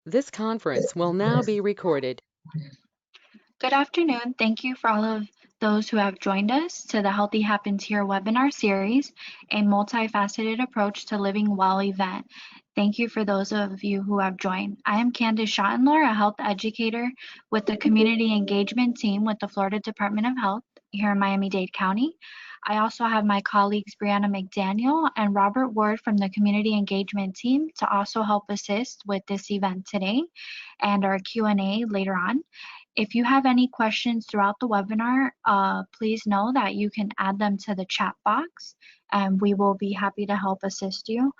This conference will now be recorded. Good afternoon. Thank you for all of those who have joined us to the Healthy Happens Here webinar series, a multifaceted approach to living well event. Thank you for those of you who have joined. I am Candace Schottenlohr, a health educator with the community engagement team with the Florida Department of Health here in Miami-Dade County. I also have my colleagues Brianna McDaniel and Robert Ward from the community engagement team to also help assist with this event today and our Q&A later on. If you have any questions throughout the webinar, please know that you can add them to the chat box and we will be happy to help assist you.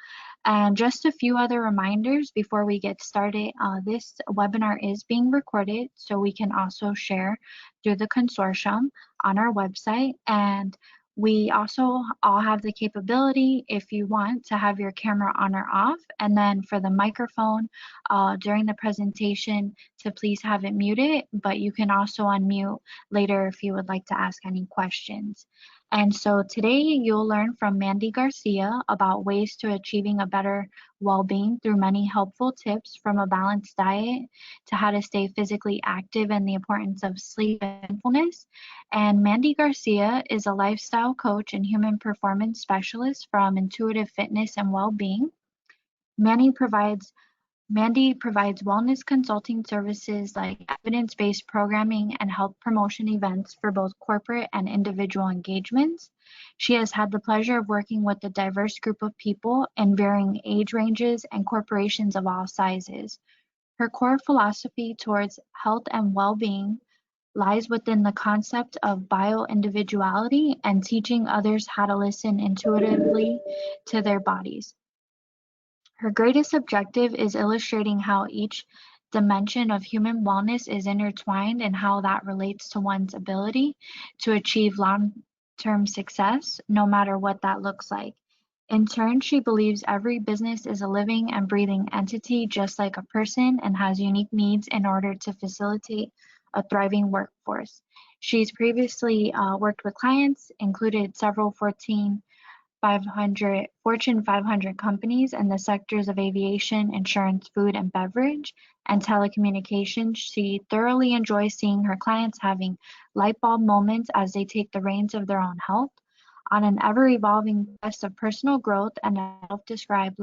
And just a few other reminders before we get started. This webinar is being recorded, so we can also share through the consortium on our website. And we also all have the capability, if you want, to have your camera on or off, and then for the microphone during the presentation to please have it muted, but you can also unmute later if you would like to ask any questions. And so today you'll learn from Mandy Garcia about ways to achieving a better well-being through many helpful tips, from a balanced diet to how to stay physically active and the importance of sleep and mindfulness. And Mandy Garcia is a lifestyle coach and human performance specialist from Intuitive Fitness and Wellbeing. Mandy provides wellness consulting services like evidence-based programming and health promotion events for both corporate and individual engagements. She has had the pleasure of working with a diverse group of people in varying age ranges and corporations of all sizes. Her core philosophy towards health and well-being lies within the concept of bio-individuality and teaching others how to listen intuitively to their bodies. Her greatest objective is illustrating how each dimension of human wellness is intertwined and how that relates to one's ability to achieve long-term success, no matter what that looks like. In turn, she believes every business is a living and breathing entity just like a person and has unique needs in order to facilitate a thriving workforce. She's previously worked with clients, included several Fortune 500 companies in the sectors of aviation, insurance, food and beverage, and telecommunications. She thoroughly enjoys seeing her clients having light bulb moments as they take the reins of their own health. On an ever-evolving quest of personal growth and a self-described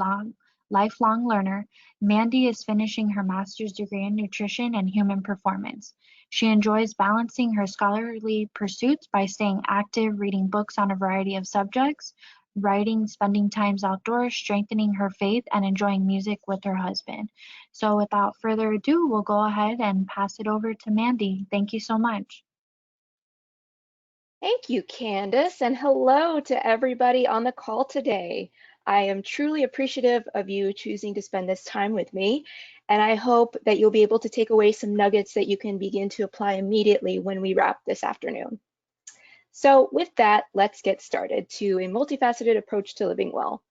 lifelong learner, Mandy is finishing her master's degree in nutrition and human performance. She enjoys balancing her scholarly pursuits by staying active, reading books on a variety of subjects, writing, spending times outdoors, strengthening her faith, and enjoying music with her husband. So without further ado, we'll go ahead and pass it over to Mandy. Thank you so much. Thank you, Candace, and hello to everybody on the call today. I am truly appreciative of you choosing to spend this time with me, and I hope that you'll be able to take away some nuggets that you can begin to apply immediately when we wrap this afternoon. So with that, let's get started to a multifaceted approach to living well.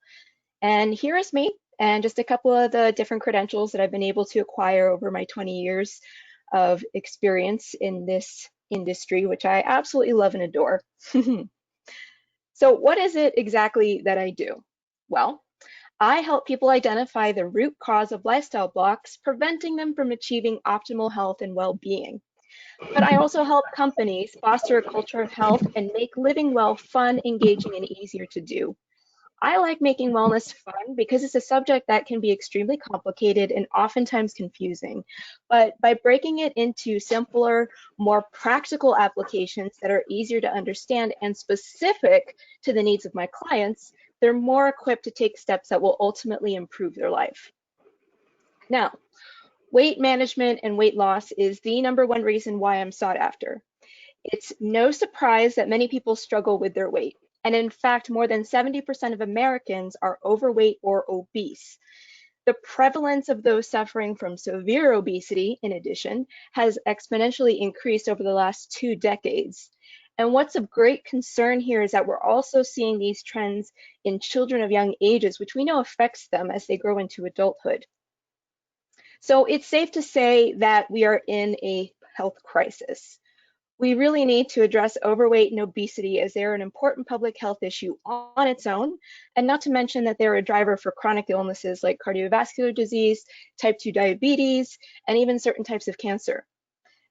And here is me and just a couple of the different credentials that I've been able to acquire over my 20 years of experience in this industry, which I absolutely love and adore. So what is it exactly that I do? Well, I help people identify the root cause of lifestyle blocks, preventing them from achieving optimal health and well-being. But I also help companies foster a culture of health and make living well fun, engaging, and easier to do. I like making wellness fun because it's a subject that can be extremely complicated and oftentimes confusing. But by breaking it into simpler, more practical applications that are easier to understand and specific to the needs of my clients, they're more equipped to take steps that will ultimately improve their life. Now, weight management and weight loss is the #1 reason why I'm sought after. It's no surprise that many people struggle with their weight. And in fact, more than 70% of Americans are overweight or obese. The prevalence of those suffering from severe obesity, in addition, has exponentially increased over the last 2 decades. And what's of great concern here is that we're also seeing these trends in children of young ages, which we know affects them as they grow into adulthood. So it's safe to say that we are in a health crisis. We really need to address overweight and obesity as they're an important public health issue on its own, and not to mention that they're a driver for chronic illnesses like cardiovascular disease, type 2 diabetes, and even certain types of cancer.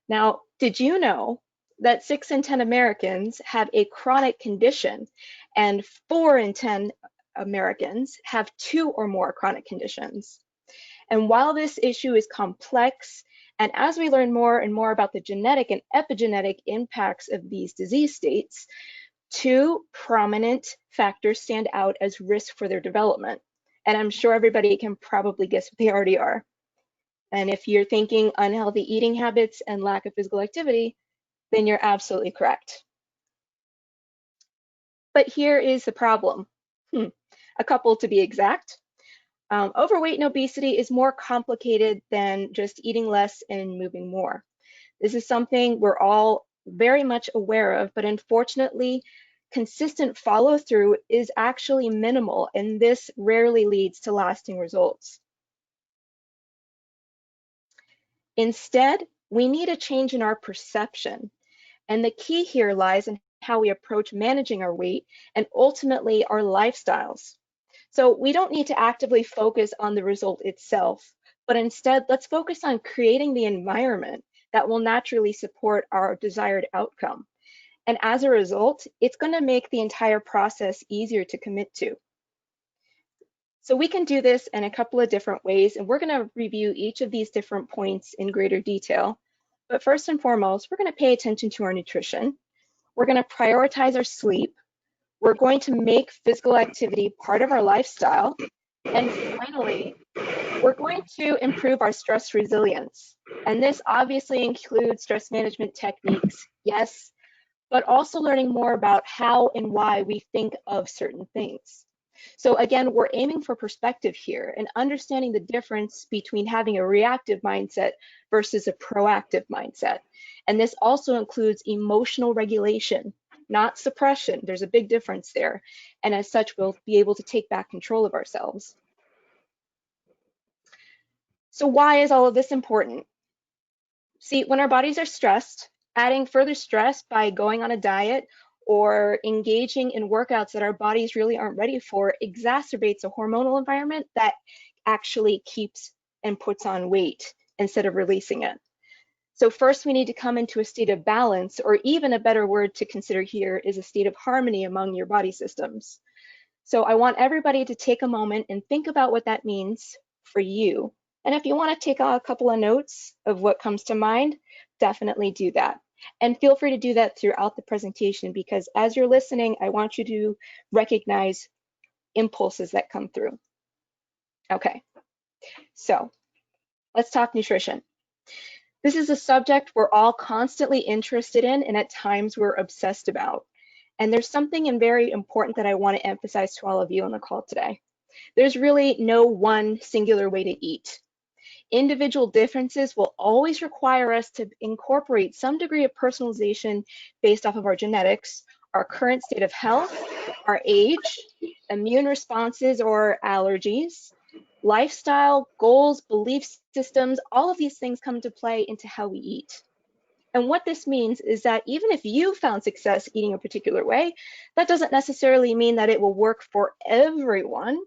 Now, did you know that 6 in 10 Americans have a chronic condition and 4 in 10 Americans have 2 or more chronic conditions? And while this issue is complex, and as we learn more and more about the genetic and epigenetic impacts of these disease states, 2 prominent factors stand out as risk for their development. And I'm sure everybody can probably guess what they already are. And if you're thinking unhealthy eating habits and lack of physical activity, then you're absolutely correct. But here is the problem. A couple to be exact. Overweight and obesity is more complicated than just eating less and moving more. This is something we're all very much aware of, but unfortunately, consistent follow through is actually minimal, and this rarely leads to lasting results. Instead, we need a change in our perception. And the key here lies in how we approach managing our weight and ultimately our lifestyles. So we don't need to actively focus on the result itself, but instead let's focus on creating the environment that will naturally support our desired outcome. And as a result, it's going to make the entire process easier to commit to. So we can do this in a couple of different ways, and we're going to review each of these different points in greater detail. But first and foremost, we're going to pay attention to our nutrition. We're going to prioritize our sleep. We're going to make physical activity part of our lifestyle. And finally, we're going to improve our stress resilience. And this obviously includes stress management techniques, yes, but also learning more about how and why we think of certain things. So again, we're aiming for perspective here and understanding the difference between having a reactive mindset versus a proactive mindset. And this also includes emotional regulation, not suppression. There's a big difference there. And as such, we'll be able to take back control of ourselves. So why is all of this important? See, when our bodies are stressed, adding further stress by going on a diet or engaging in workouts that our bodies really aren't ready for exacerbates a hormonal environment that actually keeps and puts on weight instead of releasing it. So first we need to come into a state of balance, or even a better word to consider here is a state of harmony among your body systems. So I want everybody to take a moment and think about what that means for you. And if you want to take a couple of notes of what comes to mind, definitely do that. And feel free to do that throughout the presentation, because as you're listening, I want you to recognize impulses that come through. Okay, so let's talk nutrition. This is a subject we're all constantly interested in, and at times we're obsessed about. And there's something very important that I want to emphasize to all of you on the call today. There's really no one singular way to eat. Individual differences will always require us to incorporate some degree of personalization based off of our genetics, our current state of health, our age, immune responses or allergies, lifestyle, goals, belief systems. All of these things come into play into how we eat. And what this means is that even if you found success eating a particular way, that doesn't necessarily mean that it will work for everyone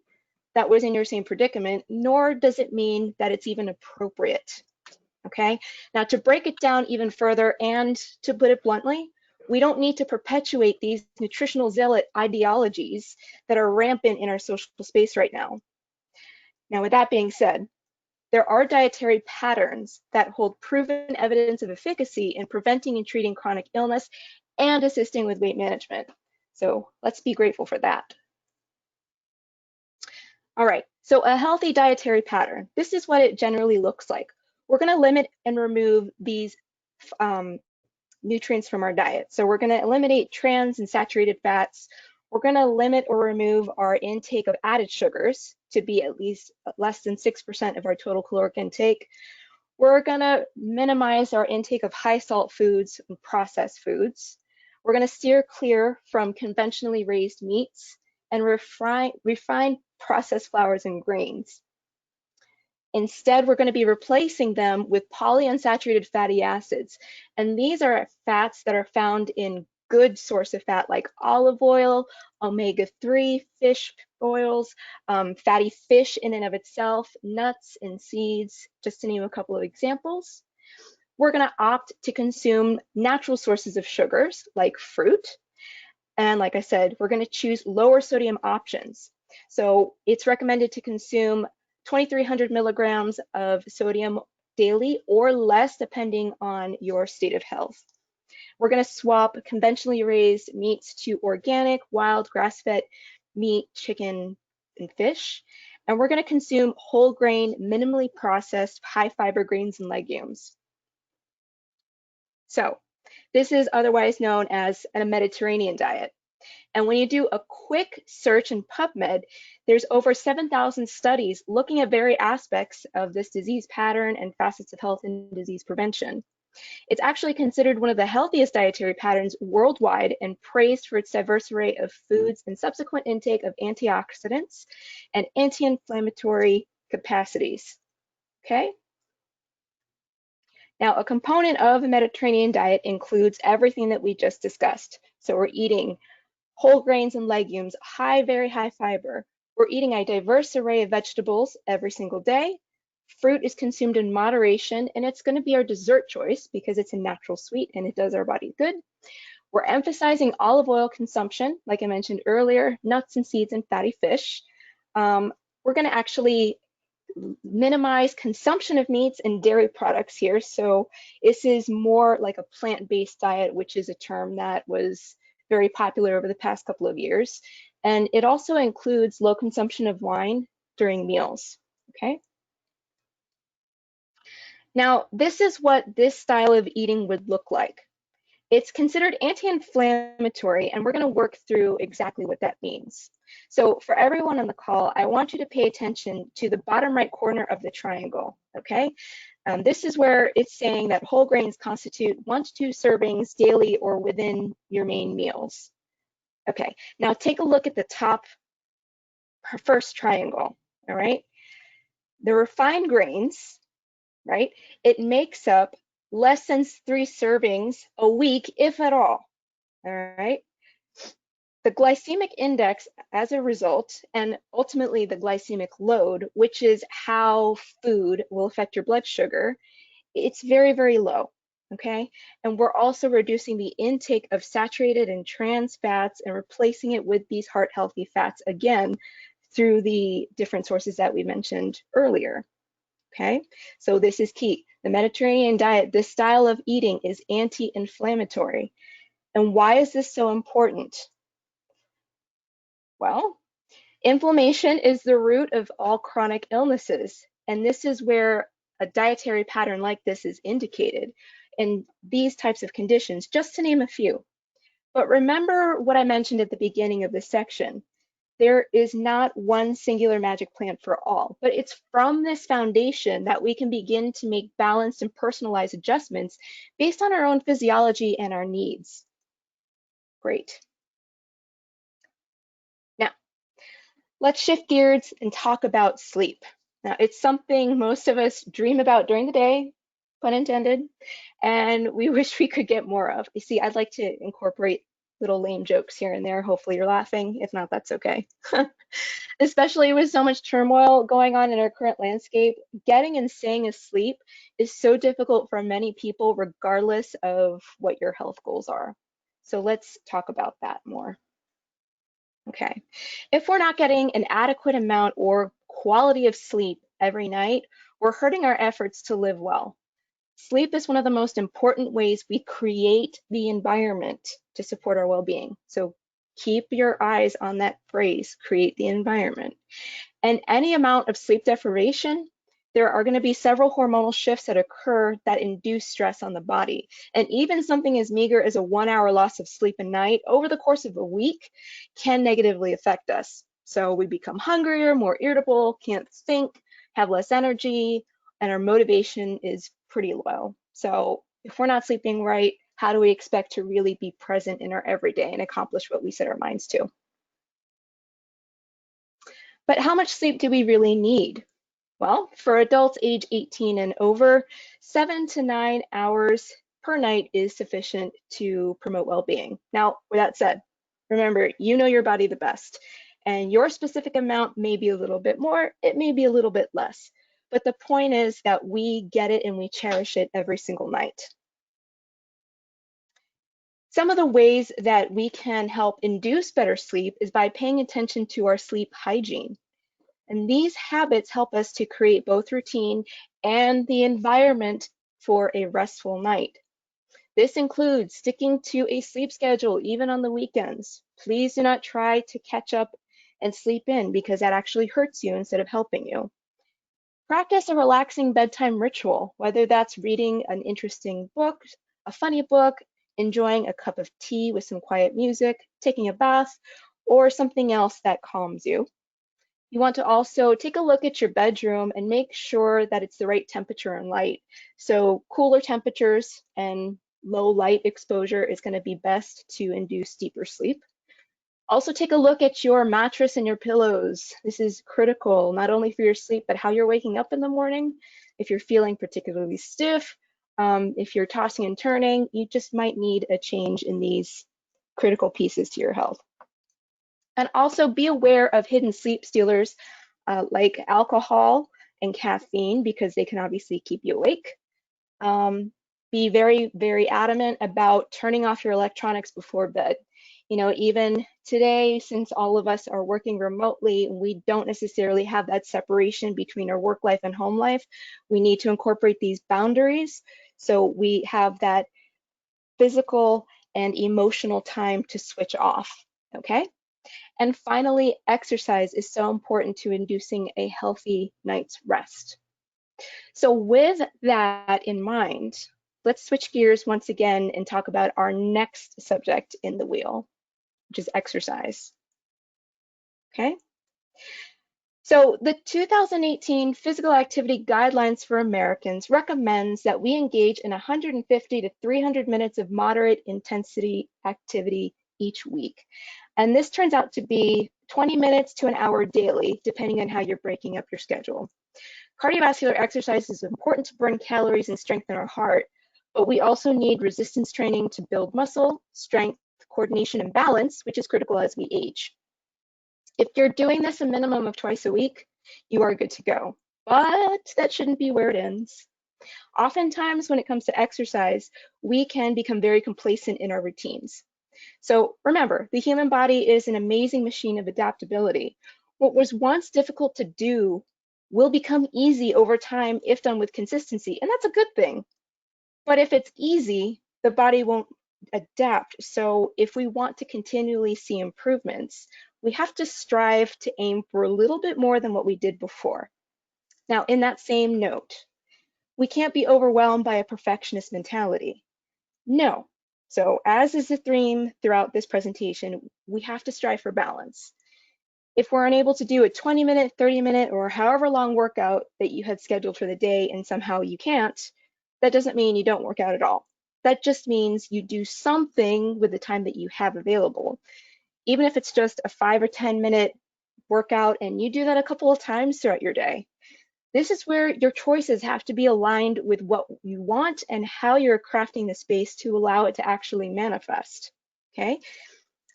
that was in your same predicament, nor does it mean that it's even appropriate. Okay, now to break it down even further and to put it bluntly, we don't need to perpetuate these nutritional zealot ideologies that are rampant in our social space right now. Now, with that being said, there are dietary patterns that hold proven evidence of efficacy in preventing and treating chronic illness and assisting with weight management. So let's be grateful for that. All right, so a healthy dietary pattern. This is what it generally looks like. We're going to limit and remove these nutrients from our diet. So we're going to eliminate trans and saturated fats. We're going to limit or remove our intake of added sugars to be at least less than 6% of our total caloric intake. We're going to minimize our intake of high salt foods and processed foods. We're going to steer clear from conventionally raised meats and refine processed flours and grains. Instead, we're going to be replacing them with polyunsaturated fatty acids. And these are fats that are found in good source of fat like olive oil, omega-3 fish oils, fatty fish in and of itself, nuts and seeds, just to name a couple of examples. We're going to opt to consume natural sources of sugars like fruit. And like I said, we're going to choose lower sodium options. So it's recommended to consume 2,300 milligrams of sodium daily or less, depending on your state of health. We're going to swap conventionally raised meats to organic, wild, grass-fed meat, chicken, and fish. And we're going to consume whole grain, minimally processed, high fiber grains and legumes. So this is otherwise known as a Mediterranean diet. And when you do a quick search in PubMed, there's over 7,000 studies looking at various aspects of this disease pattern and facets of health and disease prevention. It's actually considered one of the healthiest dietary patterns worldwide and praised for its diverse array of foods and subsequent intake of antioxidants and anti-inflammatory capacities. Okay? Now, a component of a Mediterranean diet includes everything that we just discussed. So we're eating whole grains and legumes, very high fiber. We're eating a diverse array of vegetables every single day. Fruit is consumed in moderation, and it's going to be our dessert choice because it's a natural sweet and it does our body good. We're emphasizing olive oil consumption, like I mentioned earlier, nuts and seeds and fatty fish. We're going to actually minimize consumption of meats and dairy products here. So this is more like a plant-based diet, which is a term that was very popular over the past couple of years. And it also includes low consumption of wine during meals, okay? Now, this is what this style of eating would look like. It's considered anti-inflammatory, and we're going to work through exactly what that means. So for everyone on the call, I want you to pay attention to the bottom right corner of the triangle, okay? This is where it's saying that whole grains constitute 1 to 2 servings daily or within your main meals. Okay, now take a look at the top first triangle, all right? The refined grains, right? It makes up less than 3 servings a week, if at all right? The glycemic index as a result, and ultimately the glycemic load, which is how food will affect your blood sugar, it's very, very low, okay? And we're also reducing the intake of saturated and trans fats and replacing it with these heart healthy fats, again, through the different sources that we mentioned earlier, okay? So this is key. The Mediterranean diet, this style of eating is anti-inflammatory. And why is this so important? Well, inflammation is the root of all chronic illnesses, and this is where a dietary pattern like this is indicated in these types of conditions, just to name a few. But remember what I mentioned at the beginning of this section. There is not one singular magic plan for all, but it's from this foundation that we can begin to make balanced and personalized adjustments based on our own physiology and our needs. Great. Now, let's shift gears and talk about sleep. Now, it's something most of us dream about during the day, pun intended, and we wish we could get more of. You see, I'd like to incorporate little lame jokes here and there. Hopefully you're laughing. If not, that's okay. Especially with so much turmoil going on in our current landscape, getting and staying asleep is so difficult for many people, regardless of what your health goals are. So let's talk about that more. Okay, if we're not getting an adequate amount or quality of sleep every night, we're hurting our efforts to live well. Sleep is one of the most important ways we create the environment to support our well-being. So keep your eyes on that phrase, create the environment. And any amount of sleep deprivation, there are going to be several hormonal shifts that occur that induce stress on the body. And even something as meager as a 1-hour loss of sleep a night over the course of a week can negatively affect us. So we become hungrier, more irritable, can't think, have less energy, and our motivation is pretty low. So if we're not sleeping right, how do we expect to really be present in our everyday and accomplish what we set our minds to? But how much sleep do we really need? Well, for adults age 18 and over, 7 to 9 hours per night is sufficient to promote well-being. Now, with that said, remember, you know your body the best, and your specific amount may be a little bit more, it may be a little bit less. But the point is that we get it and we cherish it every single night. Some of the ways that we can help induce better sleep is by paying attention to our sleep hygiene. And these habits help us to create both routine and the environment for a restful night. This includes sticking to a sleep schedule even on the weekends. Please do not try to catch up and sleep in because that actually hurts you instead of helping you. Practice a relaxing bedtime ritual, whether that's reading an interesting book, a funny book, enjoying a cup of tea with some quiet music, taking a bath, or something else that calms you. You want to also take a look at your bedroom and make sure that it's the right temperature and light. So cooler temperatures and low light exposure is going to be best to induce deeper sleep. Also take a look at your mattress and your pillows. This is critical, not only for your sleep, but how you're waking up in the morning. If you're feeling particularly stiff, if you're tossing and turning, you just might need a change in these critical pieces to your health. And also be aware of hidden sleep stealers like alcohol and caffeine because they can obviously keep you awake. Be very, very adamant about turning off your electronics before bed. You know, even today, since all of us are working remotely, we don't necessarily have that separation between our work life and home life. We need to incorporate these boundaries so we have that physical and emotional time to switch off, okay? And finally, exercise is so important to inducing a healthy night's rest. So with that in mind, let's switch gears once again and talk about our next subject in the wheel, which is exercise. Okay. So the 2018 Physical Activity Guidelines for Americans recommends that we engage in 150 to 300 minutes of moderate intensity activity each week. And this turns out to be 20 minutes to an hour daily, depending on how you're breaking up your schedule. Cardiovascular exercise is important to burn calories and strengthen our heart, but we also need resistance training to build muscle, strength, coordination, and balance, which is critical as we age. If you're doing this a minimum of twice a week, you are good to go, but that shouldn't be where it ends. Oftentimes, when it comes to exercise, we can become very complacent in our routines. So remember, the human body is an amazing machine of adaptability. What was once difficult to do will become easy over time if done with consistency, and that's a good thing. But if it's easy, the body won't adapt. So if we want to continually see improvements, we have to strive to aim for a little bit more than what we did before. Now, in that same note, we can't be overwhelmed by a perfectionist mentality. No. So as is the theme throughout this presentation, we have to strive for balance. If we're unable to do a 20-minute, 30-minute, or however long workout that you had scheduled for the day and somehow you can't, that doesn't mean you don't work out at all. That just means you do something with the time that you have available. Even if it's just a 5 or 10-minute workout and you do that a couple of times throughout your day. This is where your choices have to be aligned with what you want and how you're crafting the space to allow it to actually manifest, okay?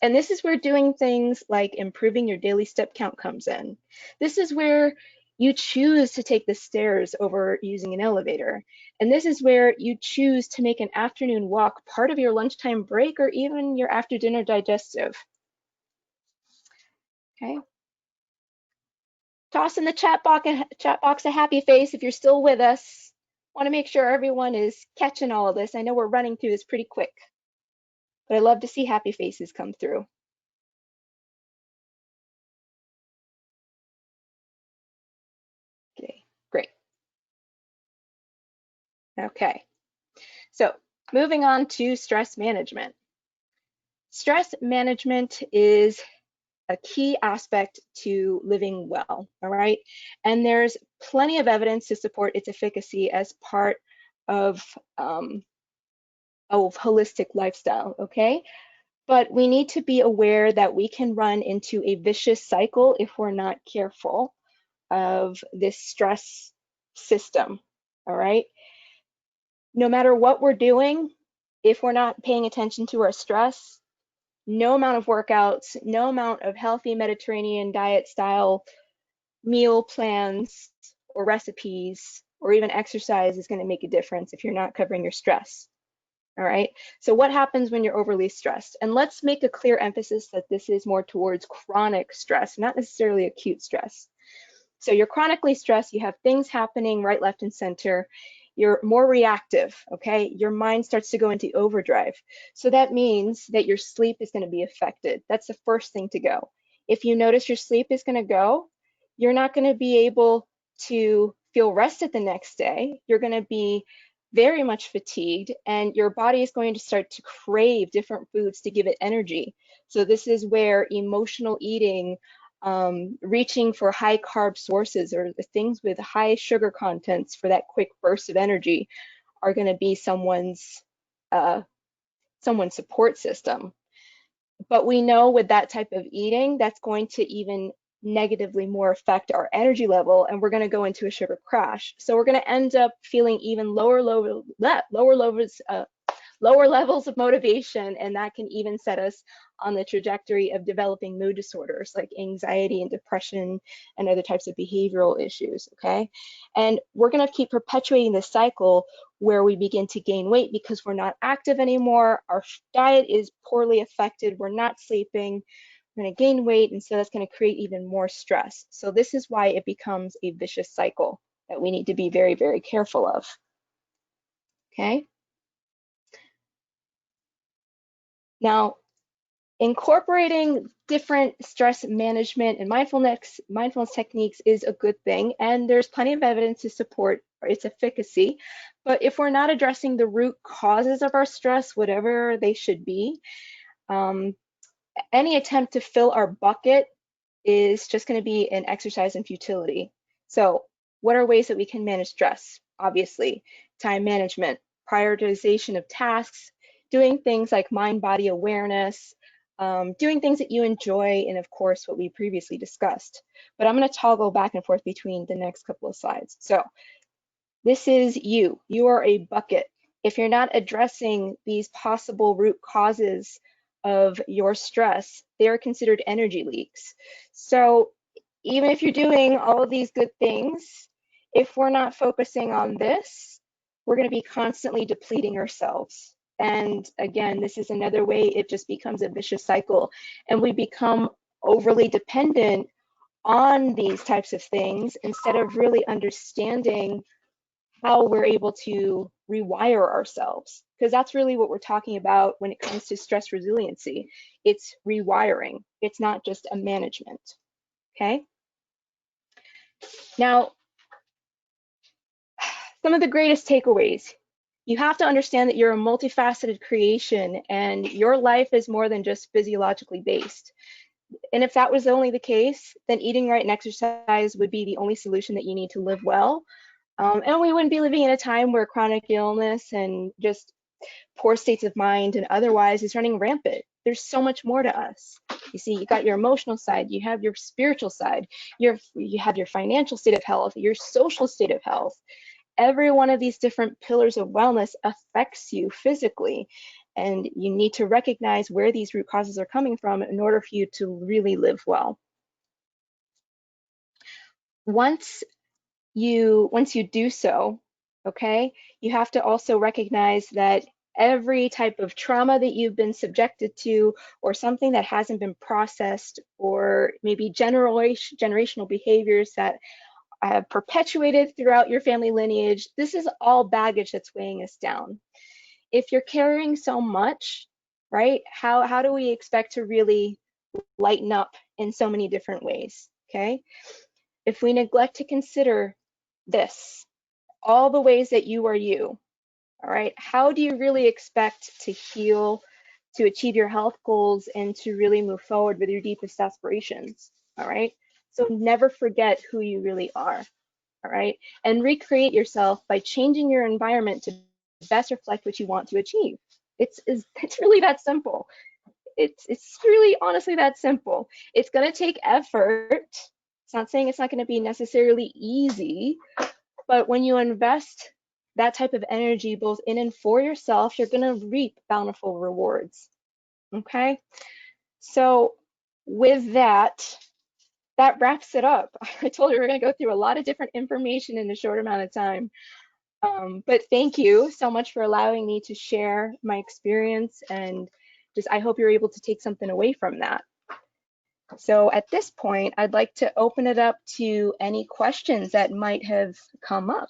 And this is where doing things like improving your daily step count comes in. This is where you choose to take the stairs over using an elevator. And this is where you choose to make an afternoon walk part of your lunchtime break or even your after dinner digestive. Okay. Toss in the chat box a happy face if you're still with us. Want to make sure everyone is catching all of this. I know we're running through this pretty quick, but I love to see happy faces come through. Okay, great. Okay, so moving on to stress management. Stress management is a key aspect to living well, all right? And there's plenty of evidence to support its efficacy as part of holistic lifestyle, okay? But we need to be aware that we can run into a vicious cycle if we're not careful. of this stress system, all right? No matter what we're doing, if we're not paying attention to our stress, no amount of workouts, no amount of healthy Mediterranean diet style meal plans or recipes or even exercise is going to make a difference if you're not covering your stress. All right. So what happens when you're overly stressed? And let's make a clear emphasis that this is more towards chronic stress, not necessarily acute stress. So you're chronically stressed, you have things happening right, left, and center. You're more reactive, okay? Your mind starts to go into overdrive. So that means that your sleep is going to be affected. That's the first thing to go. If you notice your sleep is going to go, you're not going to be able to feel rested the next day. You're going to be very much fatigued, and your body is going to start to crave different foods to give it energy. So this is where emotional eating, reaching for high carb sources or the things with high sugar contents for that quick burst of energy are going to be someone's support system. But we know with that type of eating, that's going to even negatively more affect our energy level, and we're going to go into a sugar crash. So we're going to end up feeling even lower levels of motivation, and that can even set us on the trajectory of developing mood disorders like anxiety and depression and other types of behavioral issues, okay? And we're going to keep perpetuating this cycle where we begin to gain weight because we're not active anymore, our diet is poorly affected, we're not sleeping, we're going to gain weight, and so that's going to create even more stress. So this is why it becomes a vicious cycle that we need to be very, very careful of, okay? Now, incorporating different stress management and mindfulness techniques is a good thing, and there's plenty of evidence to support its efficacy. But if we're not addressing the root causes of our stress, whatever they should be, any attempt to fill our bucket is just going to be an exercise in futility. So what are ways that we can manage stress? Obviously, time management, prioritization of tasks, doing things like mind-body awareness, doing things that you enjoy, and of course, what we previously discussed. But I'm going to toggle back and forth between the next couple of slides. So this is you. You are a bucket. If you're not addressing these possible root causes of your stress, they are considered energy leaks. So even if you're doing all of these good things, if we're not focusing on this, we're going to be constantly depleting ourselves. And again, this is another way it just becomes a vicious cycle, and we become overly dependent on these types of things instead of really understanding how we're able to rewire ourselves, because that's really what we're talking about when it comes to stress resiliency. It's rewiring. It's not just a management, okay? Now, some of the greatest takeaways. You have to understand that you're a multifaceted creation and your life is more than just physiologically based. And if that was only the case, then eating right and exercise would be the only solution that you need to live well. And we wouldn't be living in a time where chronic illness and just poor states of mind and otherwise is running rampant. There's so much more to us. You see, you got your emotional side, you have your spiritual side, you have your financial state of health, your social state of health. Every one of these different pillars of wellness affects you physically, and you need to recognize where these root causes are coming from in order for you to really live well. Once you do so, okay, you have to also recognize that every type of trauma that you've been subjected to, or something that hasn't been processed, or maybe generational behaviors that have perpetuated throughout your family lineage, this is all baggage that's weighing us down. If you're carrying so much, right, how do we expect to really lighten up in so many different ways, okay? If we neglect to consider this, all the ways that you are you, all right, how do you really expect to heal, to achieve your health goals, and to really move forward with your deepest aspirations, all right? So never forget who you really are, all right? And recreate yourself by changing your environment to best reflect what you want to achieve. It's really that simple. It's really honestly that simple. It's going to take effort. It's not saying it's not going to be necessarily easy, but when you invest that type of energy both in and for yourself, you're going to reap bountiful rewards. Okay? So with that, that wraps it up. I told you we're going to go through a lot of different information in a short amount of time. But thank you so much for allowing me to share my experience, and just I hope you're able to take something away from that. So at this point, I'd like to open it up to any questions that might have come up.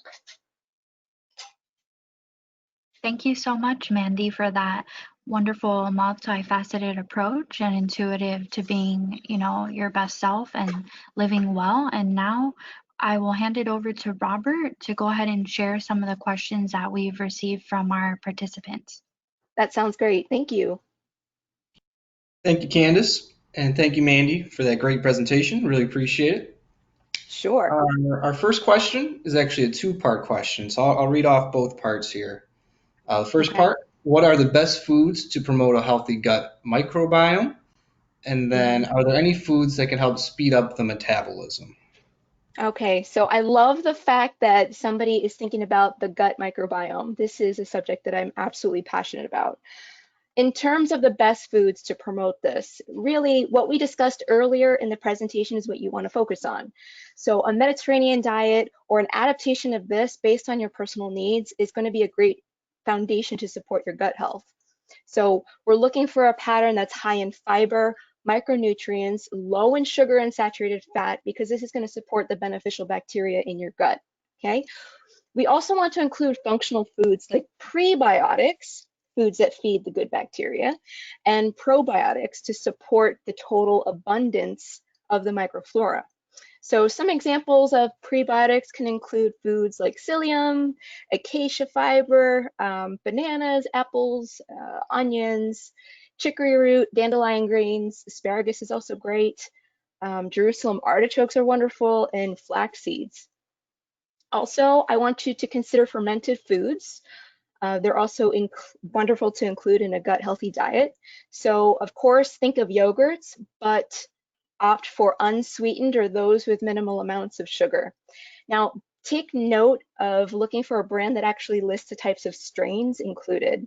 Thank you so much, Mandy, for that wonderful multifaceted approach and intuitive to being, your best self and living well. And now I will hand it over to Robert to go ahead and share some of the questions that we've received from our participants. That sounds great. Thank you. Thank you, Candace, and thank you, Mandy, for that great presentation. Really appreciate it. Sure. Our first question is actually a two-part question, so I'll read off both parts here. The first Okay. part, what are the best foods to promote a healthy gut microbiome? And then, Mhm. are there any foods that can help speed up the metabolism? Okay, so I love the fact that somebody is thinking about the gut microbiome. This is a subject that I'm absolutely passionate about. In terms of the best foods to promote this, really what we discussed earlier in the presentation is what you want to focus on. So a Mediterranean diet or an adaptation of this based on your personal needs is going to be a great foundation to support your gut health. So we're looking for a pattern that's high in fiber, micronutrients, low in sugar and saturated fat, because this is going to support the beneficial bacteria in your gut. Okay. We also want to include functional foods like prebiotics, foods that feed the good bacteria, and probiotics to support the total abundance of the microflora. So some examples of prebiotics can include foods like psyllium, acacia fiber, bananas, apples, onions, chicory root, dandelion greens, asparagus is also great. Jerusalem artichokes are wonderful, and flax seeds. Also, I want you to consider fermented foods. They're also wonderful to include in a gut healthy diet. So, of course, think of yogurts, but opt for unsweetened or those with minimal amounts of sugar. Now, take note of looking for a brand that actually lists the types of strains included.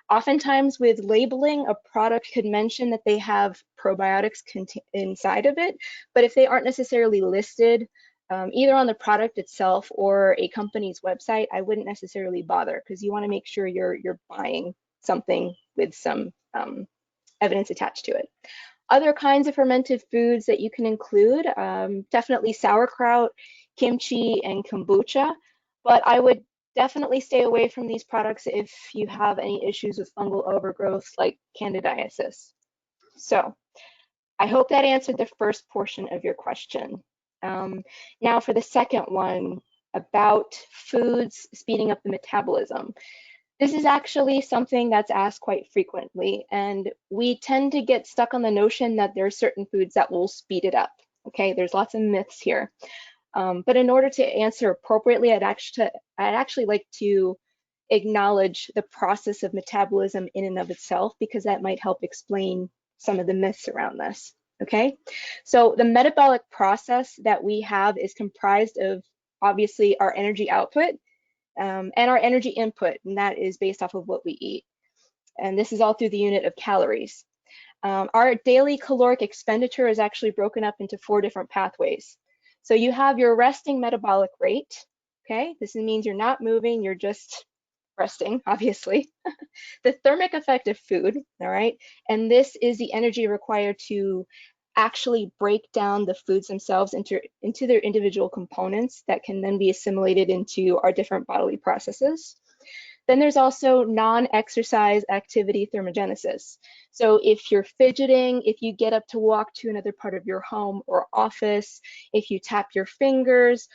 Oftentimes with labeling, a product could mention that they have probiotics inside of it, but if they aren't necessarily listed either on the product itself or a company's website, I wouldn't necessarily bother, because you want to make sure you're buying something with some evidence attached to it. Other kinds of fermented foods that you can include, definitely sauerkraut, kimchi, and kombucha, but I would definitely stay away from these products if you have any issues with fungal overgrowth like candidiasis. So I hope that answered the first portion of your question. Now for the second one about foods speeding up the metabolism. This is actually something that's asked quite frequently, and we tend to get stuck on the notion that there are certain foods that will speed it up. Okay, there's lots of myths here. But in order to answer appropriately, I'd actually like to acknowledge the process of metabolism in and of itself, because that might help explain some of the myths around this. Okay, so the metabolic process that we have is comprised of obviously our energy output and our energy input, and that is based off of what we eat. And this is all through the unit of calories. Our daily caloric expenditure is actually broken up into 4 different pathways. So you have your resting metabolic rate. Okay, this means you're not moving, you're just resting, obviously. The thermic effect of food, all right, and this is the energy required to actually break down the foods themselves into their individual components that can then be assimilated into our different bodily processes. Then there's also non-exercise activity thermogenesis. So if you're fidgeting, if you get up to walk to another part of your home or office, if you tap your fingers,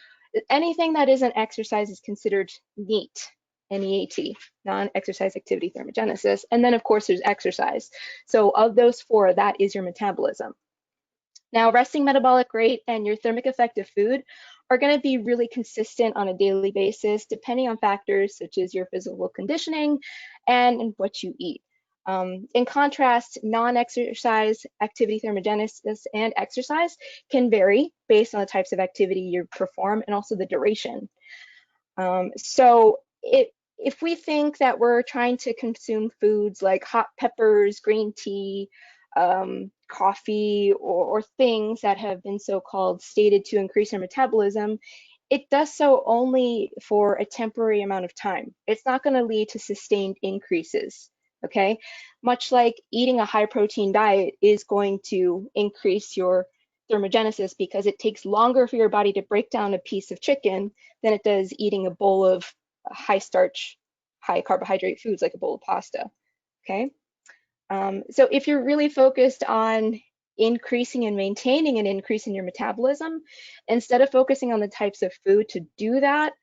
anything that isn't exercise is considered NEAT, N-E-A-T, non-exercise activity thermogenesis. And then of course there's exercise. So of those 4, that is your metabolism. Now, resting metabolic rate and your thermic effect of food are going to be really consistent on a daily basis, depending on factors such as your physical conditioning and what you eat. In contrast, non-exercise activity thermogenesis and exercise can vary based on the types of activity you perform and also the duration. If we think that we're trying to consume foods like hot peppers, green tea, coffee, or things that have been so-called stated to increase our metabolism, it does so only for a temporary amount of time. It's not going to lead to sustained increases, okay? Much like eating a high protein diet is going to increase your thermogenesis because it takes longer for your body to break down a piece of chicken than it does eating a bowl of high starch, high carbohydrate foods like a bowl of pasta, okay? So if you're really focused on increasing and maintaining an increase in your metabolism, instead of focusing on the types of food to do that,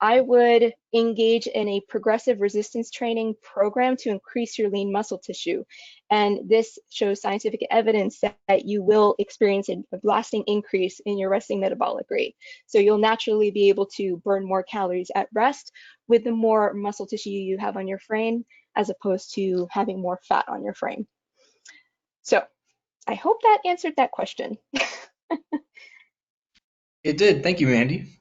I would engage in a progressive resistance training program to increase your lean muscle tissue. And this shows scientific evidence that you will experience a lasting increase in your resting metabolic rate. So you'll naturally be able to burn more calories at rest with the more muscle tissue you have on your frame, as opposed to having more fat on your frame. So I hope that answered that question. It did. Thank you, Mandy.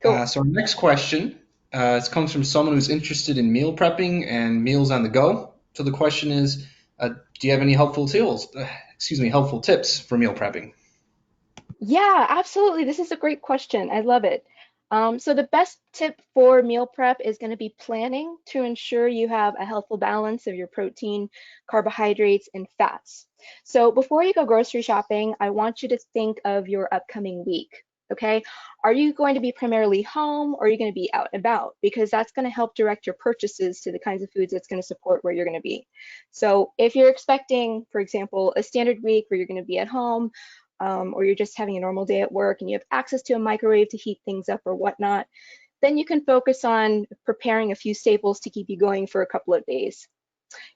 Cool. So our next question it comes from someone who's interested in meal prepping and meals on the go. So the question is, do you have any helpful tools? Helpful tips for meal prepping? Yeah, absolutely. This is a great question. I love it. So the best tip for meal prep is going to be planning to ensure you have a healthful balance of your protein, carbohydrates, and fats. So before you go grocery shopping, I want you to think of your upcoming week. Okay, are you going to be primarily home or are you going to be out and about? Because that's going to help direct your purchases to the kinds of foods that's going to support where you're going to be. So if you're expecting, for example, a standard week where you're going to be at home, or you're just having a normal day at work and you have access to a microwave to heat things up or whatnot, then you can focus on preparing a few staples to keep you going for a couple of days.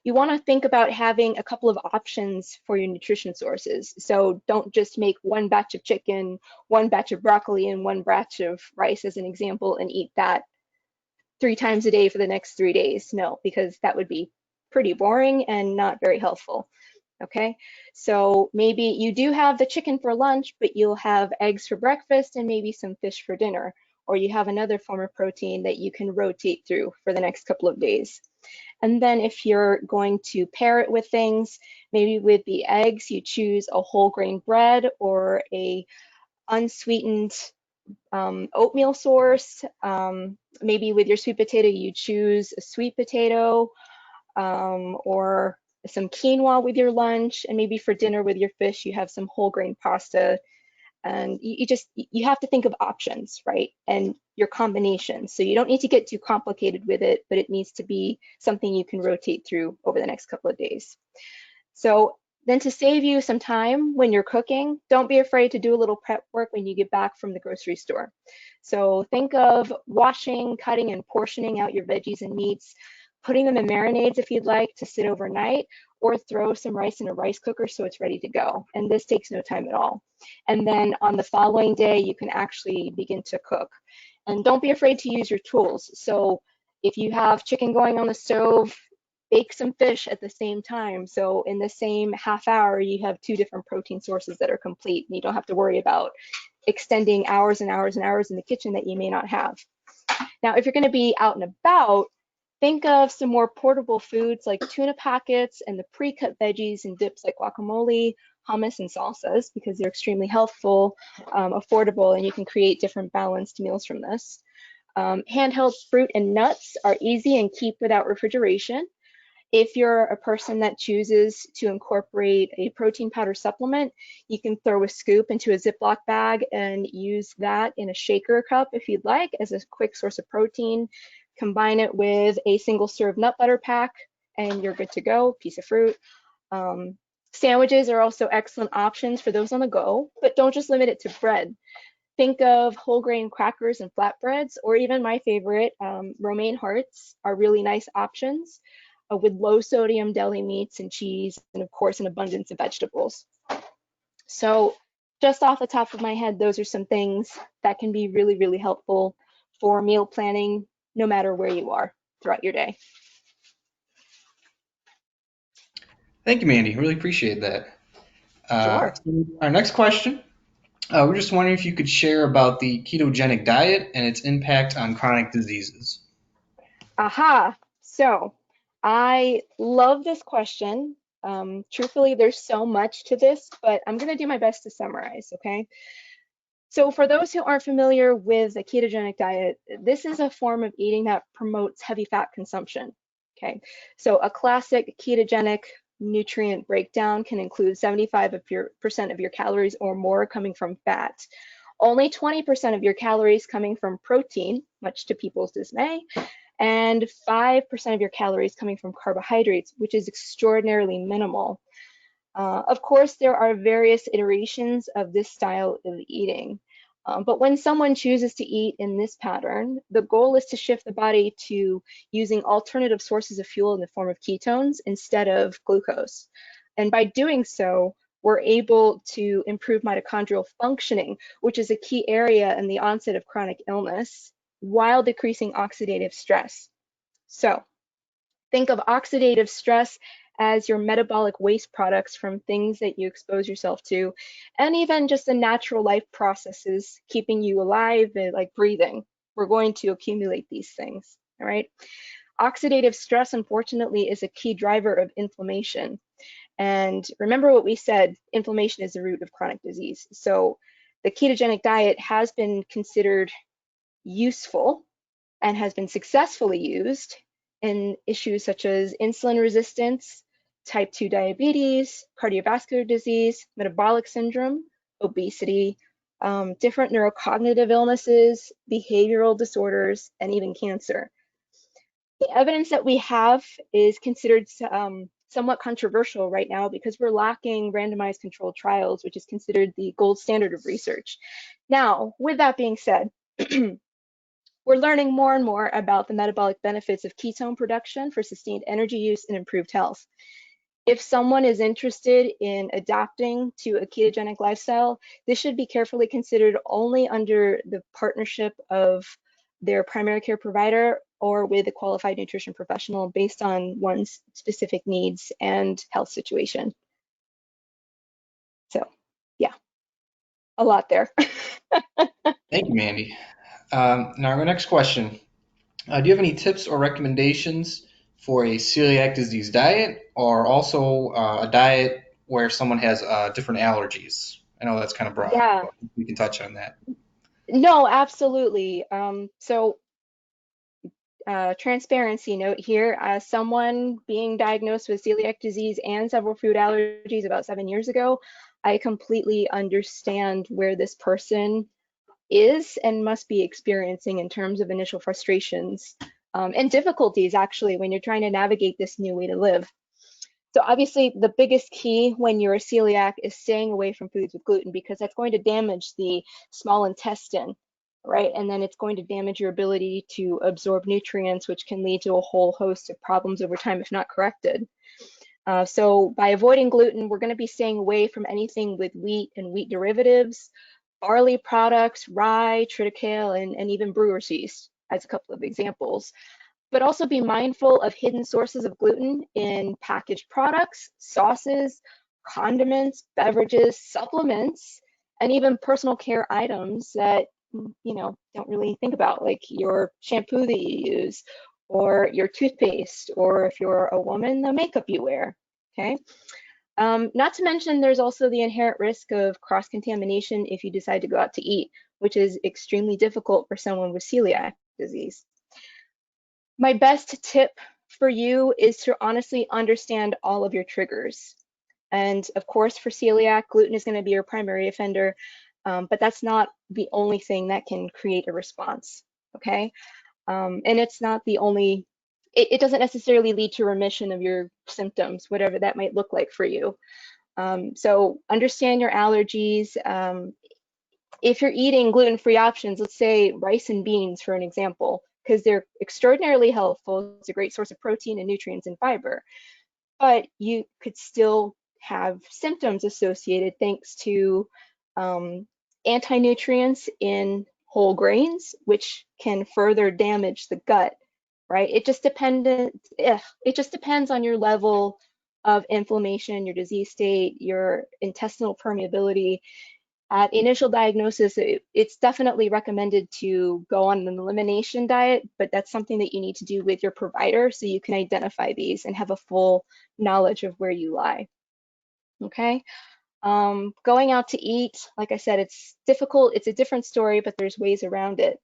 You want to think about having a couple of options for your nutrition sources. So don't just make one batch of chicken, one batch of broccoli, and one batch of rice as an example and eat that 3 times a day for the next 3 days. No, because that would be pretty boring and not very healthful. Okay, so maybe you do have the chicken for lunch, but you'll have eggs for breakfast and maybe some fish for dinner, or you have another form of protein that you can rotate through for the next couple of days. And then if you're going to pair it with things, maybe with the eggs, you choose a whole grain bread or a unsweetened oatmeal source. Maybe with your sweet potato, you choose a sweet potato, or some quinoa with your lunch, and maybe for dinner with your fish, you have some whole grain pasta. And you have to think of options, right? And your combinations. So you don't need to get too complicated with it, but it needs to be something you can rotate through over the next couple of days. So then to save you some time when you're cooking, don't be afraid to do a little prep work when you get back from the grocery store. So think of washing, cutting, and portioning out your veggies and meats, putting them in marinades if you'd like to sit overnight, or throw some rice in a rice cooker so it's ready to go. And this takes no time at all. And then on the following day, you can actually begin to cook. And don't be afraid to use your tools. So if you have chicken going on the stove, bake some fish at the same time. So in the same half hour, you have 2 different protein sources that are complete. And you don't have to worry about extending hours and hours and hours in the kitchen that you may not have. Now, if you're going to be out and about, think of some more portable foods like tuna packets and the pre-cut veggies and dips like guacamole, hummus, and salsas, because they're extremely healthful, affordable, and you can create different balanced meals from this. Handheld fruit and nuts are easy and keep without refrigeration. If you're a person that chooses to incorporate a protein powder supplement, you can throw a scoop into a Ziploc bag and use that in a shaker cup if you'd like as a quick source of protein. Combine it with a single serve nut butter pack and you're good to go, piece of fruit. Sandwiches are also excellent options for those on the go, but don't just limit it to bread. Think of whole grain crackers and flatbreads, or even my favorite, romaine hearts are really nice options with low sodium deli meats and cheese, and of course, an abundance of vegetables. So just off the top of my head, those are some things that can be really, really helpful for meal planning, no matter where you are throughout your day. Thank you, Mandy. Really appreciate that. Sure. Our next question, we're just wondering if you could share about the ketogenic diet and its impact on chronic diseases. Aha. So I love this question. Truthfully, there's so much to this, but I'm going to do my best to summarize, okay? So for those who aren't familiar with the ketogenic diet, this is a form of eating that promotes heavy fat consumption, okay? So a classic ketogenic nutrient breakdown can include 75% of your calories or more coming from fat, only 20% of your calories coming from protein, much to people's dismay, and 5% of your calories coming from carbohydrates, which is extraordinarily minimal. Of course, there are various iterations of this style of eating. But when someone chooses to eat in this pattern, the goal is to shift the body to using alternative sources of fuel in the form of ketones instead of glucose. And by doing so, we're able to improve mitochondrial functioning, which is a key area in the onset of chronic illness, while decreasing oxidative stress. So think of oxidative stress as your metabolic waste products from things that you expose yourself to, and even just the natural life processes keeping you alive, like breathing. We're going to accumulate these things, all right? Oxidative stress, unfortunately, is a key driver of inflammation. And remember what we said, inflammation is the root of chronic disease. So the ketogenic diet has been considered useful and has been successfully used in issues such as insulin resistance, type 2 diabetes, cardiovascular disease, metabolic syndrome, obesity, different neurocognitive illnesses, behavioral disorders, and even cancer. The evidence that we have is considered somewhat controversial right now because we're lacking randomized controlled trials, which is considered the gold standard of research. Now, with that being said, we're learning more and more about the metabolic benefits of ketone production for sustained energy use and improved health. If someone is interested in adapting to a ketogenic lifestyle, this should be carefully considered only under the partnership of their primary care provider or with a qualified nutrition professional based on one's specific needs and health situation. So, yeah, a lot there. Thank you, Mandy. Now, our next question. Do you have any tips or recommendations for a celiac disease diet or also a diet where someone has different allergies? I know that's kind of broad, Yeah, but we can touch on that. no, absolutely. Transparency note here, as someone being diagnosed with celiac disease and several food allergies about 7 years ago, I completely understand where this person is and must be experiencing in terms of initial frustrations and difficulties actually when you're trying to navigate this new way to live. So obviously the biggest key when you're a celiac is staying away from foods with gluten because that's going to damage the small intestine, right? And then it's going to damage your ability to absorb nutrients, which can lead to a whole host of problems over time if not corrected. So by avoiding gluten, we're going to be staying away from anything with wheat and wheat derivatives, barley products, rye, triticale, and even brewer's yeast as a couple of examples. But also be mindful of hidden sources of gluten in packaged products, sauces, condiments, beverages, supplements, and even personal care items that don't really think about, like your shampoo that you use, or your toothpaste, or if you're a woman, the makeup you wear. Okay. Not to mention, there's also the inherent risk of cross-contamination if you decide to go out to eat, which is extremely difficult for someone with celiac disease. My best tip for you is to honestly understand all of your triggers. And of course, for celiac, gluten is going to be your primary offender, but that's not the only thing that can create a response, okay? And it's not the only, it doesn't necessarily lead to remission of your symptoms, whatever that might look like for you. So understand your allergies. If you're eating gluten-free options, let's say rice and beans for an example, because they're extraordinarily helpful, it's a great source of protein and nutrients and fiber, but you could still have symptoms associated thanks to anti-nutrients in whole grains, which can further damage the gut, right? It just depends on your level of inflammation, your disease state, your intestinal permeability. At initial diagnosis, it's definitely recommended to go on an elimination diet, but that's something that you need to do with your provider so you can identify these and have a full knowledge of where you lie. Okay. Going out to eat, like I said, it's difficult. It's a different story, but there's ways around it.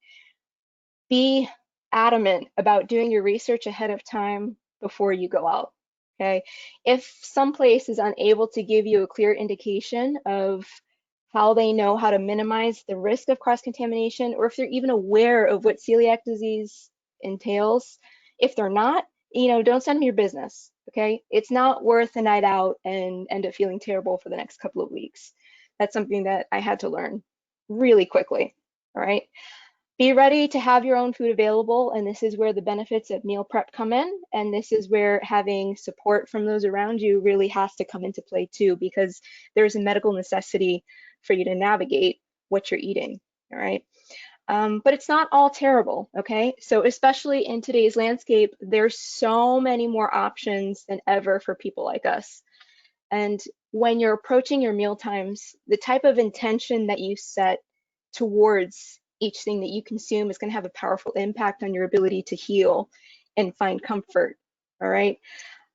Be adamant about doing your research ahead of time before you go out. Okay. If some place is unable to give you a clear indication of how they know how to minimize the risk of cross-contamination, or if they're even aware of what celiac disease entails, if they're not, don't send them your business. Okay. It's not worth a night out and end up feeling terrible for the next couple of weeks. That's something that I had to learn really quickly. All right. Be ready to have your own food available, and this is where the benefits of meal prep come in, and this is where having support from those around you really has to come into play too, because there's a medical necessity for you to navigate what you're eating, all right? But it's not all terrible, okay? So especially in today's landscape, there's so many more options than ever for people like us. And when you're approaching your meal times, the type of intention that you set towards each thing that you consume is going to have a powerful impact on your ability to heal and find comfort. All right.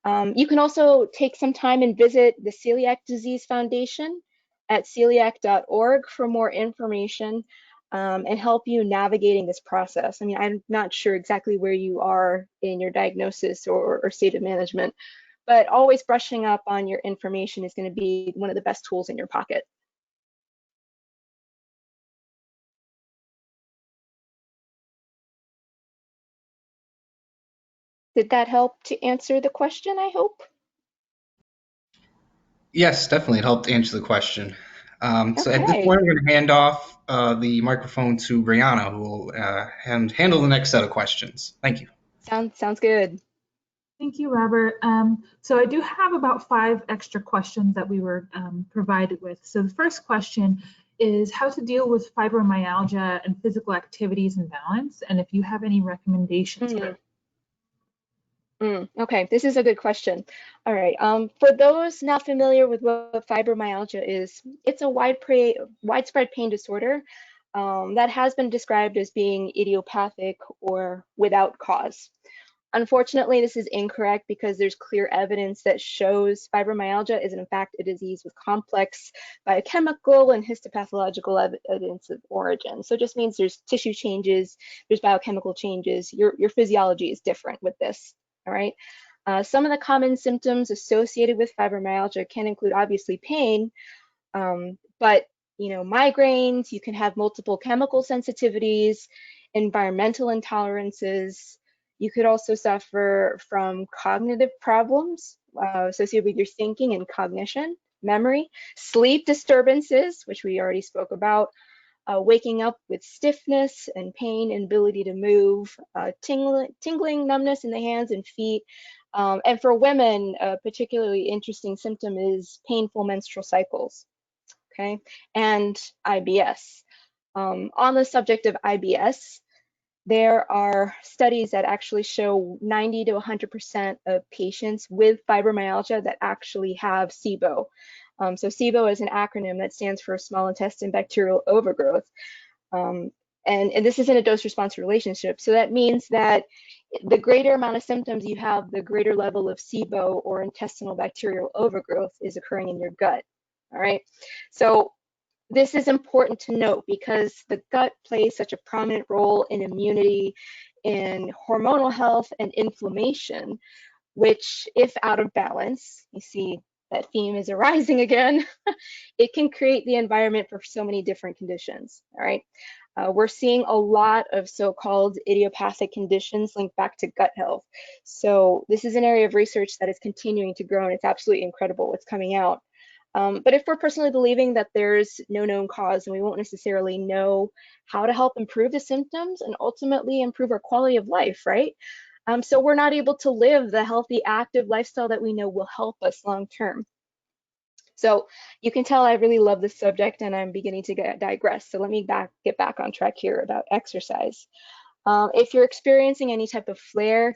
You can also take some time and visit the Celiac Disease Foundation at celiac.org for more information and help you navigating this process. I mean, I'm not sure exactly where you are in your diagnosis or state of management, but always brushing up on your information is going to be one of the best tools in your pocket. Did that help to answer the question, I hope? Yes, definitely. It helped answer the question. So at this Okay, point, I'm going to hand off the microphone to Brianna, who will handle the next set of questions. Thank you. sounds good. Thank you, Robert. So I do have about 5 extra questions that we were provided with. So the first question is how to deal with fibromyalgia and physical activities and balance, and if you have any recommendations. Okay, this is a good question. All right, for those not familiar with what fibromyalgia is, it's a widespread pain disorder that has been described as being idiopathic or without cause. Unfortunately, this is incorrect because there's clear evidence that shows fibromyalgia is in fact a disease with complex biochemical and histopathological evidence of origin. So it just means there's tissue changes, there's biochemical changes, your physiology is different with this, all right? Some of the common symptoms associated with fibromyalgia can include obviously pain, but migraines, you can have multiple chemical sensitivities, environmental intolerances. You could also suffer from cognitive problems associated with your thinking and cognition, memory, sleep disturbances, which we already spoke about, waking up with stiffness and pain, inability to move, tingling, numbness in the hands and feet. And for women, a particularly interesting symptom is painful menstrual cycles, okay, and IBS. On the subject of IBS, there are studies that actually show 90 to 100% of patients with fibromyalgia that actually have SIBO. So SIBO is an acronym that stands for small intestine bacterial overgrowth. And this is in a dose-response relationship. So that means that the greater amount of symptoms you have, the greater level of SIBO or intestinal bacterial overgrowth is occurring in your gut. All right. So this is important to note because the gut plays such a prominent role in immunity, in hormonal health, and inflammation, which, if out of balance, you see that theme is arising again, it can create the environment for so many different conditions, all right? We're seeing a lot of so-called idiopathic conditions linked back to gut health. So this is an area of research that is continuing to grow, and it's absolutely incredible what's coming out. But if we're personally believing that there's no known cause and we won't necessarily know how to help improve the symptoms and ultimately improve our quality of life, right? So we're not able to live the healthy, active lifestyle that we know will help us long term. So you can tell I really love this subject and I'm beginning to digress. So let me get back on track here about exercise. If you're experiencing any type of flare,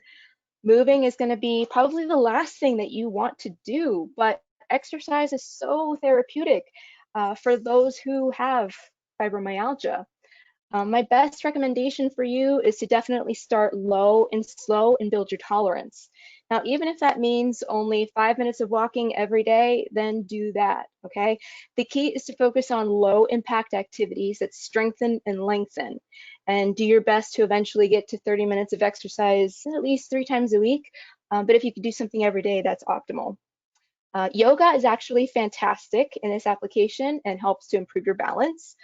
Moving is going to be probably the last thing that you want to do, but exercise is so therapeutic for those who have fibromyalgia. My best recommendation for you is to definitely start low and slow and build your tolerance. Now, even if that means only 5 minutes of walking every day, then do that, okay? The key is to focus on low impact activities that strengthen and lengthen, and do your best to eventually get to 30 minutes of exercise at least 3 times a week. But if you could do something every day, that's optimal. Yoga is actually fantastic in this application and helps to improve your balance.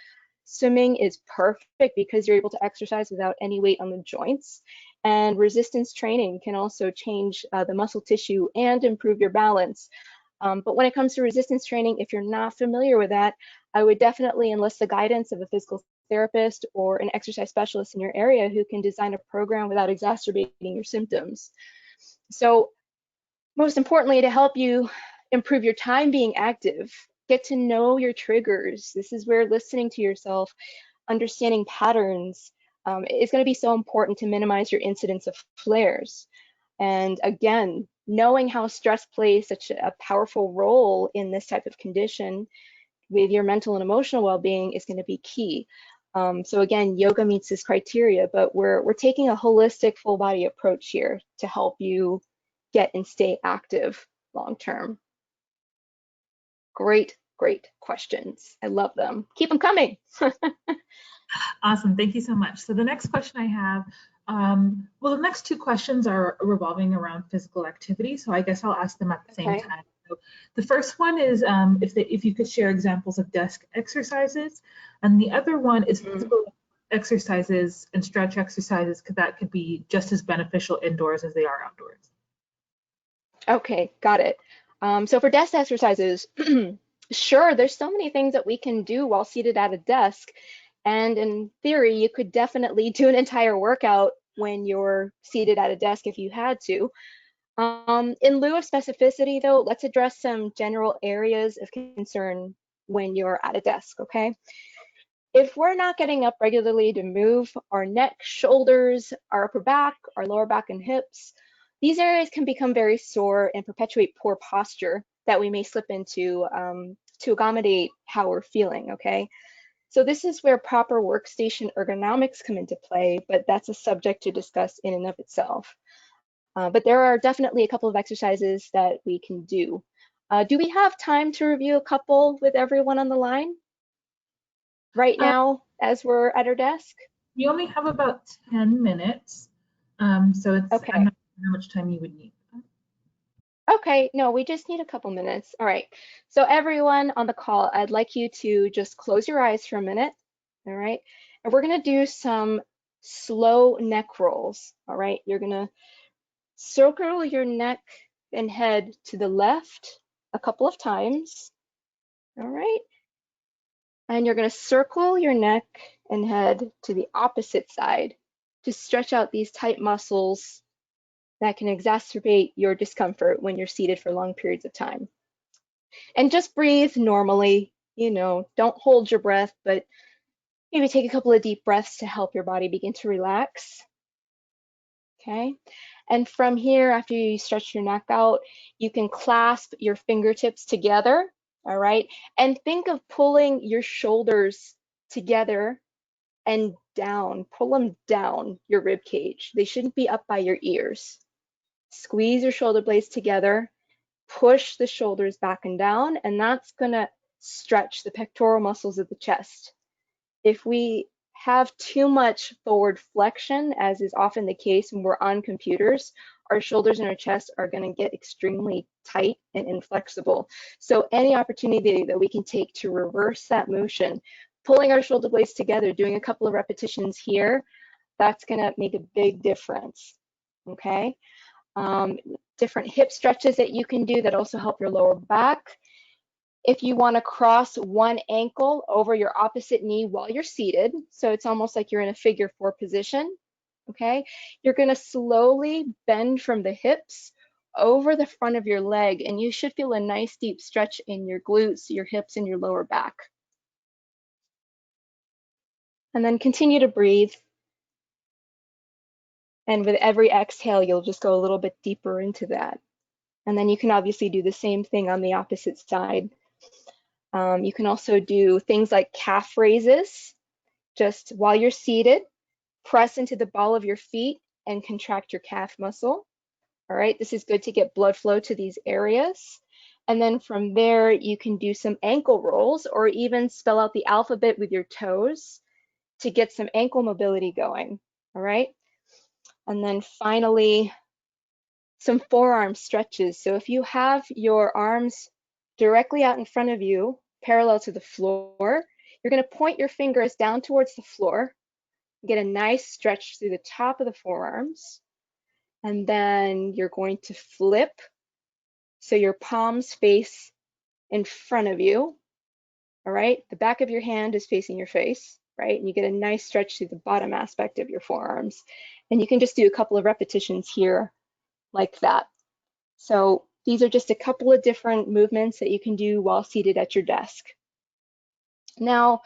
Swimming is perfect because you're able to exercise without any weight on the joints. And resistance training can also change the muscle tissue and improve your balance. But when it comes to resistance training, if you're not familiar with that, I would definitely enlist the guidance of a physical therapist or an exercise specialist in your area who can design a program without exacerbating your symptoms. So most importantly, to help you improve your time being active, get to know your triggers. This is where listening to yourself, understanding patterns, is going to be so important to minimize your incidence of flares. And again, knowing how stress plays such a powerful role in this type of condition with your mental and emotional well-being is going to be key. So again, yoga meets this criteria, but we're taking a holistic full body approach here to help you get and stay active long term. Great, great questions. I love them. Keep them coming. Awesome, thank you so much. So the next question I have, well, the next two questions are revolving around physical activity, so I guess I'll ask them at the same time. So the first one is if you could share examples of desk exercises, and the other one is physical exercises and stretch exercises, because that could be just as beneficial indoors as they are outdoors. Okay, got it. So for desk exercises, sure, there's so many things that we can do while seated at a desk. And in theory, you could definitely do an entire workout when you're seated at a desk if you had to. In lieu of specificity, though, let's address some general areas of concern when you're at a desk, okay? If we're not getting up regularly to move our neck, shoulders, our upper back, our lower back and hips, these areas can become very sore and perpetuate poor posture that we may slip into to accommodate how we're feeling, okay? So this is where proper workstation ergonomics come into play, but that's a subject to discuss in and of itself. But there are definitely a couple of exercises that we can do. Do we have time to review a couple with everyone on the line right now as we're at our desk? We only have about 10 minutes, so it's, Okay. I'm not sure how much time you would need. Okay, no, we just need a couple minutes. All right. So everyone on the call, I'd like you to just close your eyes for a minute. All right. And we're going to do some slow neck rolls. All right. You're going to circle your neck and head to the left a couple of times. All right. And you're going to circle your neck and head to the opposite side to stretch out these tight muscles that can exacerbate your discomfort when you're seated for long periods of time. And just breathe normally, don't hold your breath, but maybe take a couple of deep breaths to help your body begin to relax. Okay. And from here, after you stretch your neck out, you can clasp your fingertips together. All right. And think of pulling your shoulders together and down. Pull them down your rib cage. They shouldn't be up by your ears. Squeeze your shoulder blades together. Push the shoulders back and down, and that's going to stretch the pectoral muscles of the chest. If we have too much forward flexion, as is often the case when we're on computers, our shoulders and our chest are going to get extremely tight and inflexible. So any opportunity that we can take to reverse that motion, pulling our shoulder blades together, doing a couple of repetitions here, that's going to make a big difference. Okay. Different hip stretches that you can do that also help your lower back. If you want to cross one ankle over your opposite knee while you're seated, so it's almost like you're in a figure 4 position, okay? You're going to slowly bend from the hips over the front of your leg, and you should feel a nice deep stretch in your glutes, your hips, and your lower back. And then continue to breathe. And with every exhale, you'll just go a little bit deeper into that. And then you can obviously do the same thing on the opposite side. You can also do things like calf raises. Just while you're seated, press into the ball of your feet and contract your calf muscle. All right, this is good to get blood flow to these areas. And then from there, you can do some ankle rolls or even spell out the alphabet with your toes to get some ankle mobility going. All right. And then finally, some forearm stretches. So if you have your arms directly out in front of you, parallel to the floor, you're going to point your fingers down towards the floor, get a nice stretch through the top of the forearms. And then you're going to flip so your palms face in front of you. All right, the back of your hand is facing your face, right? And you get a nice stretch through the bottom aspect of your forearms. And you can just do a couple of repetitions here like that. So these are just a couple of different movements that you can do while seated at your desk. Now,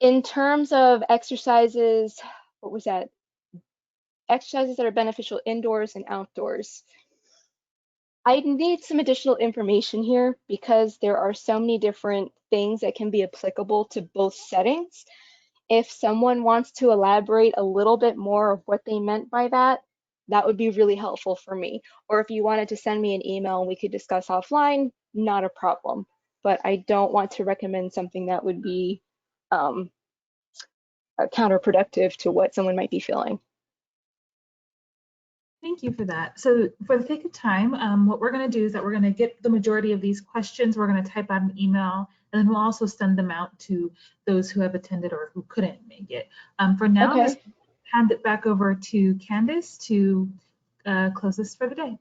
in terms of exercises, what was that? Exercises that are beneficial indoors and outdoors. I need some additional information here because there are so many different things that can be applicable to both settings. If someone wants to elaborate a little bit more of what they meant by that, that would be really helpful for me. Or if you wanted to send me an email and we could discuss offline, not a problem. But I don't want to recommend something that would be counterproductive to what someone might be feeling. Thank you for that. So for the sake of time, what we're going to do is that we're going to get the majority of these questions. We're going to type out an email, and then we'll also send them out to those who have attended or who couldn't make it. For now, Okay. just hand it back over to Candace to close this for the day.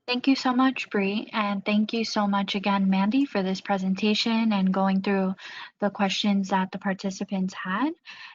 Thank you so much, Bree, and thank you so much again, Mandy, for this presentation and going through the questions that the participants had.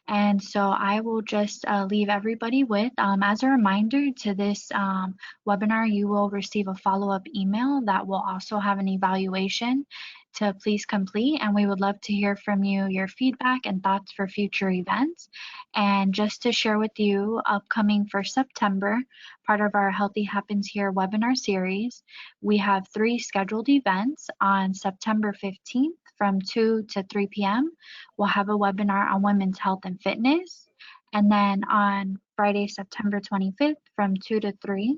And so I will just leave everybody with, as a reminder to this webinar, you will receive a follow-up email that will also have an evaluation to please complete, and we would love to hear from you, your feedback and thoughts for future events. And just to share with you, upcoming for September, part of our Healthy Happens Here webinar series, we have 3 scheduled events. On September 15th from 2 to 3 p.m., we'll have a webinar on women's health and fitness. And then on Friday, September 25th from 2 to 3,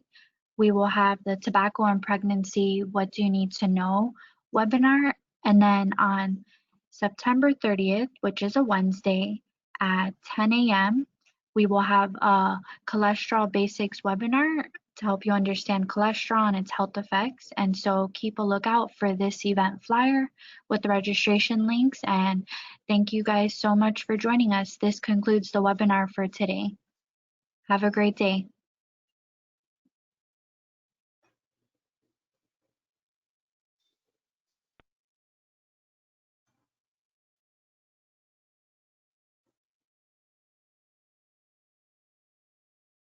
we will have the Tobacco and Pregnancy, What Do You Need to Know webinar. And then on September 30th, which is a Wednesday at 10 a.m., we will have a cholesterol basics webinar to help you understand cholesterol and its health effects. And so keep a lookout for this event flyer with the registration links. And thank you guys so much for joining us. This concludes the webinar for today. Have a great day.